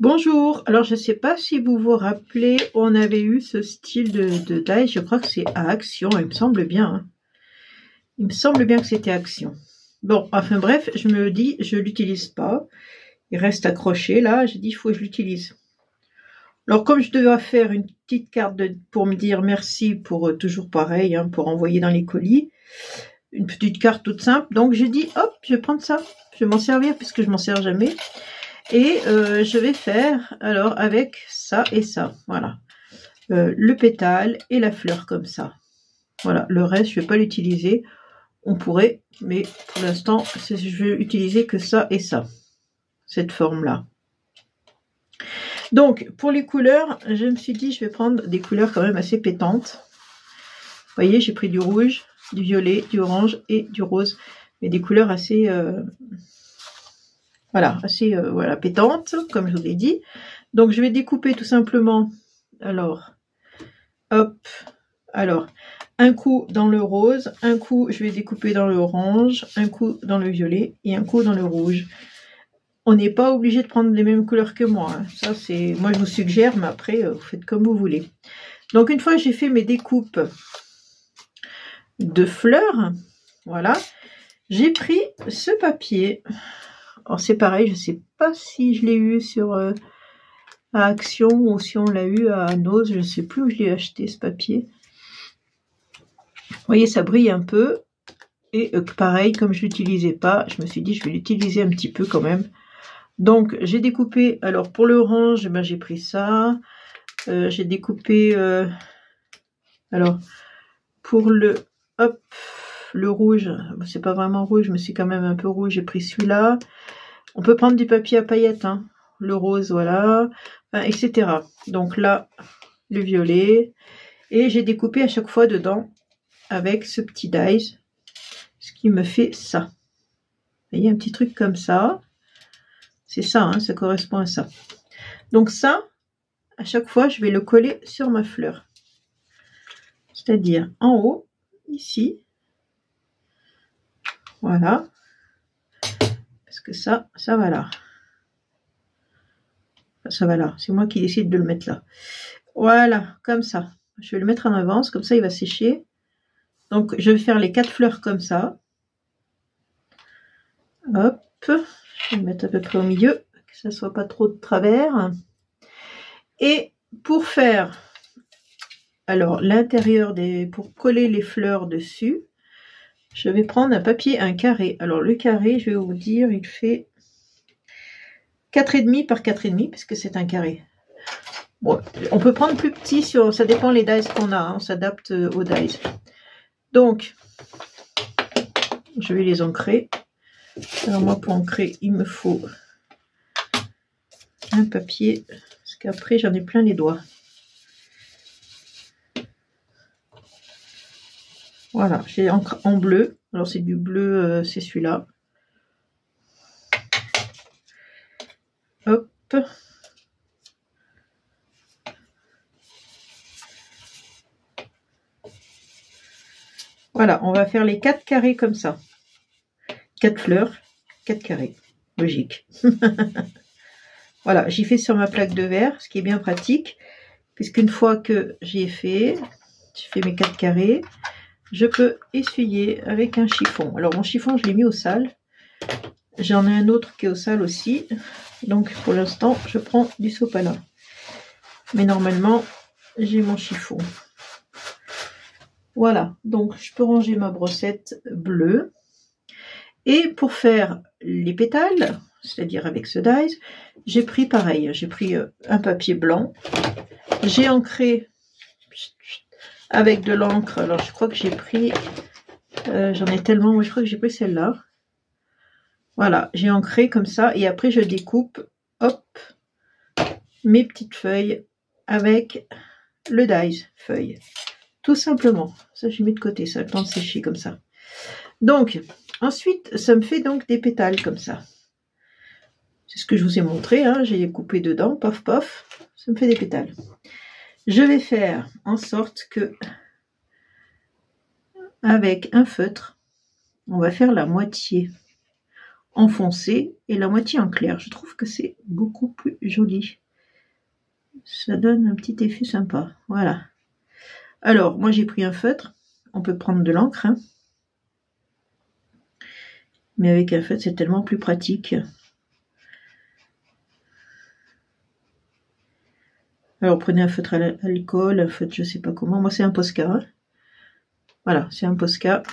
Bonjour, alors je ne sais pas si vous vous rappelez, on avait eu ce style de die, je crois que c'est à Action, il me semble bien. Hein. Il me semble bien que c'était Action. Bon, enfin bref, je me dis, je l'utilise pas. Il reste accroché là, j'ai dit, il faut que je l'utilise. Alors comme je devais faire une petite carte pour me dire merci pour toujours pareil, hein, pour envoyer dans les colis, une petite carte toute simple, donc j'ai dit, hop, je vais prendre ça, je vais m'en servir puisque je m'en sers jamais. Et je vais faire alors avec ça et ça, voilà, le pétale et la fleur comme ça. Voilà, le reste je vais pas l'utiliser, on pourrait, mais pour l'instant je vais utiliser que ça et ça, cette forme là. Donc pour les couleurs, je me suis dit je vais prendre des couleurs quand même assez pétantes. Vous voyez, j'ai pris du rouge, du violet, du orange et du rose, mais des couleurs assez voilà, assez voilà, pétante, comme je vous l'ai dit. Donc je vais découper tout simplement, alors, hop, alors, un coup dans le rose, un coup je vais découper dans le orange, un coup dans le violet et un coup dans le rouge. On n'est pas obligé de prendre les mêmes couleurs que moi, hein. Ça c'est, moi je vous suggère, mais après vous faites comme vous voulez. Donc une fois que j'ai fait mes découpes de fleurs, voilà, j'ai pris ce papier. Alors c'est pareil, je sais pas si je l'ai eu sur à Action ou si on l'a eu à Nose, je sais plus où je l'ai acheté ce papier. Vous voyez, ça brille un peu. Et pareil, comme je l'utilisais pas, je me suis dit je vais l'utiliser un petit peu quand même. Donc j'ai découpé, alors pour l'orange, ben, j'ai pris ça. J'ai découpé, alors pour le, hop, le rouge, c'est pas vraiment rouge, mais c'est quand même un peu rouge, j'ai pris celui-là. On peut prendre du papier à paillettes, hein. Le rose, voilà, enfin, etc. Donc là, le violet. Et j'ai découpé à chaque fois dedans avec ce petit dies, ce qui me fait ça. Vous voyez, un petit truc comme ça. C'est ça, hein, ça correspond à ça. Donc ça, à chaque fois, je vais le coller sur ma fleur. C'est-à-dire en haut, ici. Voilà. Parce que ça va là. Ça va là. C'est moi qui décide de le mettre là. Voilà, comme ça. Je vais le mettre en avance, comme ça il va sécher. Donc je vais faire les 4 fleurs comme ça. Hop, je vais le mettre à peu près au milieu, que ça soit pas trop de travers. Et pour faire alors l'intérieur pour coller les fleurs dessus, je vais prendre un papier, un carré. Alors le carré, je vais vous dire, il fait 4,5 par 4,5 puisque c'est un carré. Bon, on peut prendre plus petit, ça dépend les dies qu'on a, hein, on s'adapte aux dies. Donc, je vais les ancrer. Alors moi, pour ancrer, il me faut un papier, parce qu'après, j'en ai plein les doigts. Voilà, j'ai encre en bleu. Alors c'est du bleu, c'est celui-là. Hop. Voilà, on va faire les 4 carrés comme ça. 4 fleurs, 4 carrés. Logique. Voilà, j'y fais sur ma plaque de verre, ce qui est bien pratique, puisqu'une fois que j'ai fait mes 4 carrés, je peux essuyer avec un chiffon. Alors mon chiffon, je l'ai mis au sale. J'en ai un autre qui est au sale aussi. Donc pour l'instant, je prends du sopalin. Mais normalement, j'ai mon chiffon. Voilà, donc je peux ranger ma brossette bleue. Et pour faire les pétales, c'est-à-dire avec ce dies, j'ai pris pareil, j'ai pris un papier blanc, j'ai ancré avec de l'encre, alors je crois que j'ai pris, j'en ai tellement, moi je crois que j'ai pris celle-là. Voilà, j'ai ancré comme ça, et après je découpe, hop, mes petites feuilles avec le dies feuille. Tout simplement, ça je mets de côté, ça a le temps de sécher comme ça. Donc, ensuite, ça me fait donc des pétales comme ça. C'est ce que je vous ai montré, hein. J'ai coupé dedans, paf paf, ça me fait des pétales. Je vais faire en sorte que, avec un feutre, on va faire la moitié. en foncé et la moitié en clair. Je trouve que c'est beaucoup plus joli. Ça donne un petit effet sympa. Voilà. Alors, moi j'ai pris un feutre. On peut prendre de l'encre. Hein. Mais avec un feutre, c'est tellement plus pratique. Alors, prenez un feutre à l'alcool, un feutre je sais pas comment. Moi, c'est un Posca. Hein. Voilà, c'est un Posca.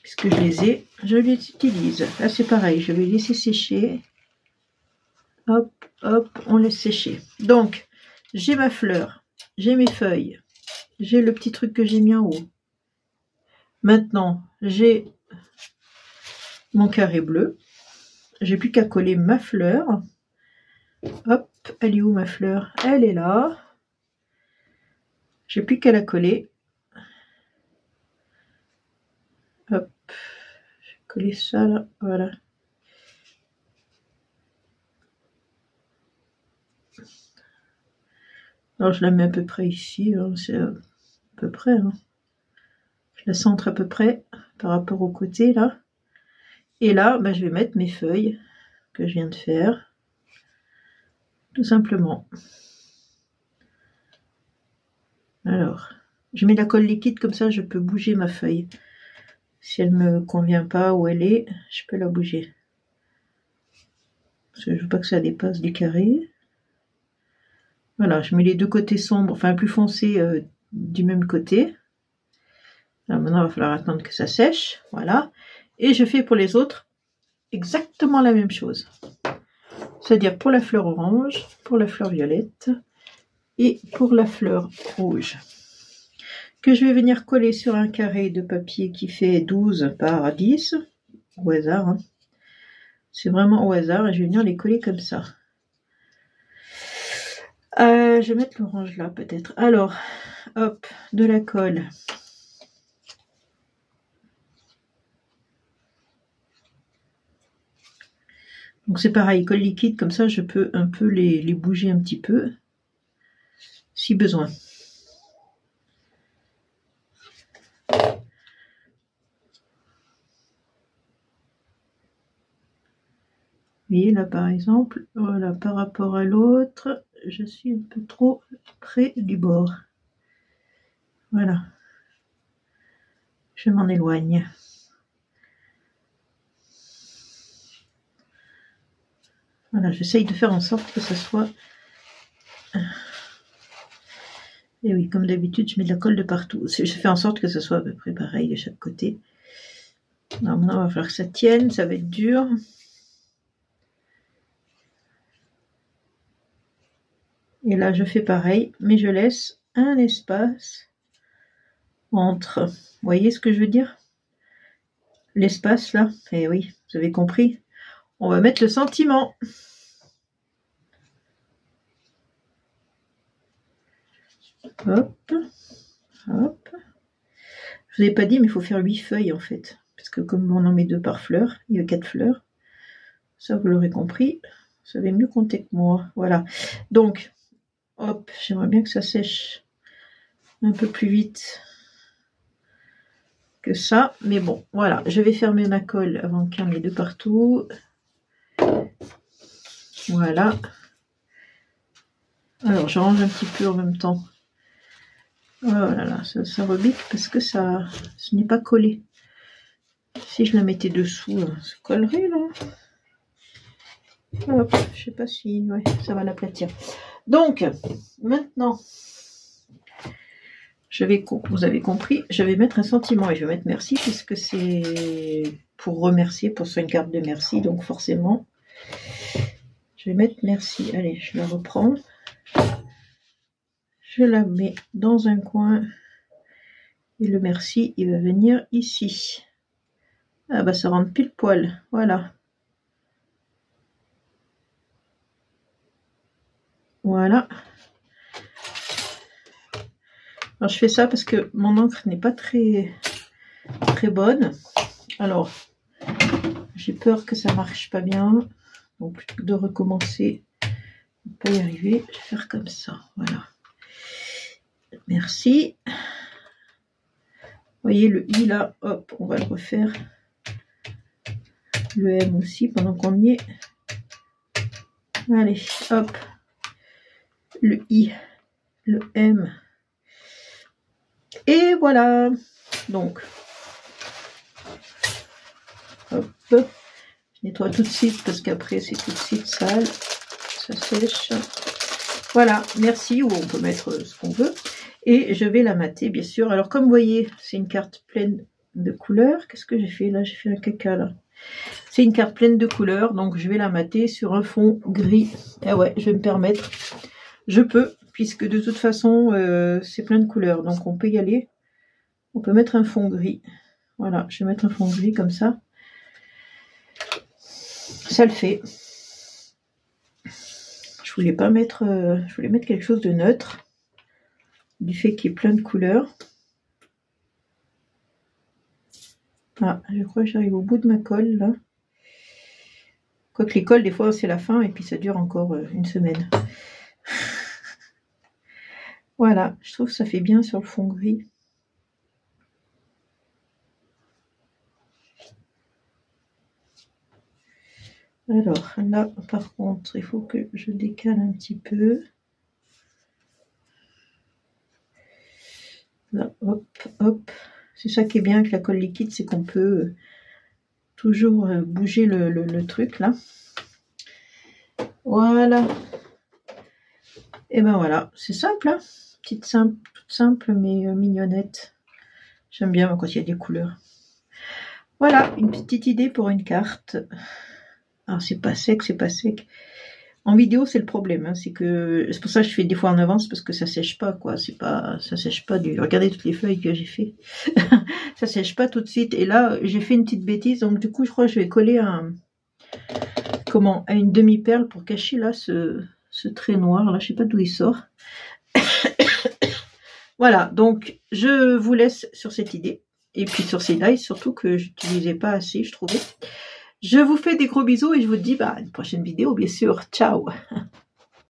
Puisque je les ai, je les utilise. Là, c'est pareil. Je vais laisser sécher. Hop, hop, on laisse sécher. Donc, j'ai ma fleur. J'ai mes feuilles. J'ai le petit truc que j'ai mis en haut. Maintenant, j'ai mon carré bleu. J'ai plus qu'à coller ma fleur. Hop, elle est où ma fleur? Elle est là. J'ai plus qu'à la coller. Hop, je vais coller ça là, voilà. Alors je la mets à peu près ici, hein, c'est à peu près. Hein. Je la centre à peu près par rapport au côté là. Et là, bah, je vais mettre mes feuilles que je viens de faire. Tout simplement. Alors, je mets la colle liquide comme ça, je peux bouger ma feuille. Si elle me convient pas où elle est, je peux la bouger. Parce que je veux pas que ça dépasse du carré. Voilà, je mets les deux côtés sombres, enfin plus foncés du même côté. Là, maintenant, il va falloir attendre que ça sèche. Voilà. Et je fais pour les autres exactement la même chose. C'est-à-dire pour la fleur orange, pour la fleur violette et pour la fleur rouge. Que je vais venir coller sur un carré de papier qui fait 12 par 10. Au hasard. Hein. C'est vraiment au hasard et je vais venir les coller comme ça. Je vais mettre l'orange là peut-être. Alors, hop, de la colle. Donc c'est pareil, colle liquide, comme ça je peux un peu les bouger un petit peu, si besoin. Vous voyez là par exemple, voilà, par rapport à l'autre, je suis un peu trop près du bord. Voilà. Je m'en éloigne. Voilà, j'essaye de faire en sorte que ce soit... Et oui, comme d'habitude, je mets de la colle de partout. Je fais en sorte que ce soit à peu près pareil de chaque côté. Alors maintenant, il va falloir que ça tienne, ça va être dur. Et là, je fais pareil, mais je laisse un espace entre... Vous voyez ce que je veux dire? L'espace là, eh oui, vous avez compris. On va mettre le sentiment. Hop, hop. Je vous ai pas dit, mais il faut faire 8 feuilles en fait. Parce que comme on en met 2 par fleur, il y a 4 fleurs. Ça, vous l'aurez compris. Vous savez mieux compter que moi. Voilà. Donc, hop, j'aimerais bien que ça sèche un peu plus vite que ça. Mais bon, voilà. Je vais fermer ma colle avant qu'il y en ait 2 partout. Voilà. Alors, je range un petit peu en même temps. Oh là là, ça rebique parce que ce n'est pas collé. Si je la mettais dessous, ça collerait là. Hop, je sais pas si, ouais, ça va l'aplatir. Donc, maintenant, vous avez compris, je vais mettre un sentiment et je vais mettre merci puisque c'est pour remercier, pour faire une carte de merci, donc forcément, je vais mettre merci. Allez, je la reprends. Je la mets dans un coin et le merci, il va venir ici. Ah bah ça rentre pile poil, voilà. Voilà. Alors je fais ça parce que mon encre n'est pas très bonne. Alors, j'ai peur que ça marche pas bien. Donc plutôt que de recommencer, on peut y arriver. Je vais faire comme ça, voilà. Merci. Vous voyez le i là, hop, on va le refaire le M aussi pendant qu'on y est. Allez, hop. Le I, le M. Et voilà. Donc, hop. Je nettoie tout de suite parce qu'après c'est tout de suite sale. Ça sèche. Voilà, merci. Ou on peut mettre ce qu'on veut. Et je vais la mater, bien sûr. Alors, comme vous voyez, c'est une carte pleine de couleurs. Qu'est-ce que j'ai fait là? J'ai fait un caca là. C'est une carte pleine de couleurs. Donc, je vais la mater sur un fond gris. Et ouais, je vais me permettre. Je peux, puisque de toute façon, c'est plein de couleurs. Donc, on peut y aller. On peut mettre un fond gris. Voilà, je vais mettre un fond gris comme ça. Ça le fait. Je voulais pas mettre... je voulais mettre quelque chose de neutre. Du fait qu'il y ait plein de couleurs. Ah, je crois que j'arrive au bout de ma colle, là. Quoique les colles, des fois, c'est la fin, et puis ça dure encore une semaine. Voilà, je trouve que ça fait bien sur le fond gris. Alors, là, par contre, il faut que je décale un petit peu. Là, hop, hop. C'est ça qui est bien avec la colle liquide, c'est qu'on peut toujours bouger le truc, là. Voilà. Et ben voilà, c'est simple, hein. Petite simple, toute simple, mais mignonnette. J'aime bien quand il y a des couleurs. Voilà, une petite idée pour une carte. Alors, c'est pas sec, c'est pas sec. En vidéo, c'est le problème, hein, c'est pour ça que je fais des fois en avance, parce que ça sèche pas, quoi. Ça sèche pas du... Regardez toutes les feuilles que j'ai fait. Ça sèche pas tout de suite. Et là, j'ai fait une petite bêtise, donc du coup, je crois que je vais coller à une demi-perle pour cacher là ce trait noir. Là, je sais pas d'où il sort. Voilà, donc je vous laisse sur cette idée. Et puis sur ces dies, surtout que je n'utilisais pas assez, je trouvais. Je vous fais des gros bisous et je vous dis à une prochaine vidéo, bien sûr. Ciao!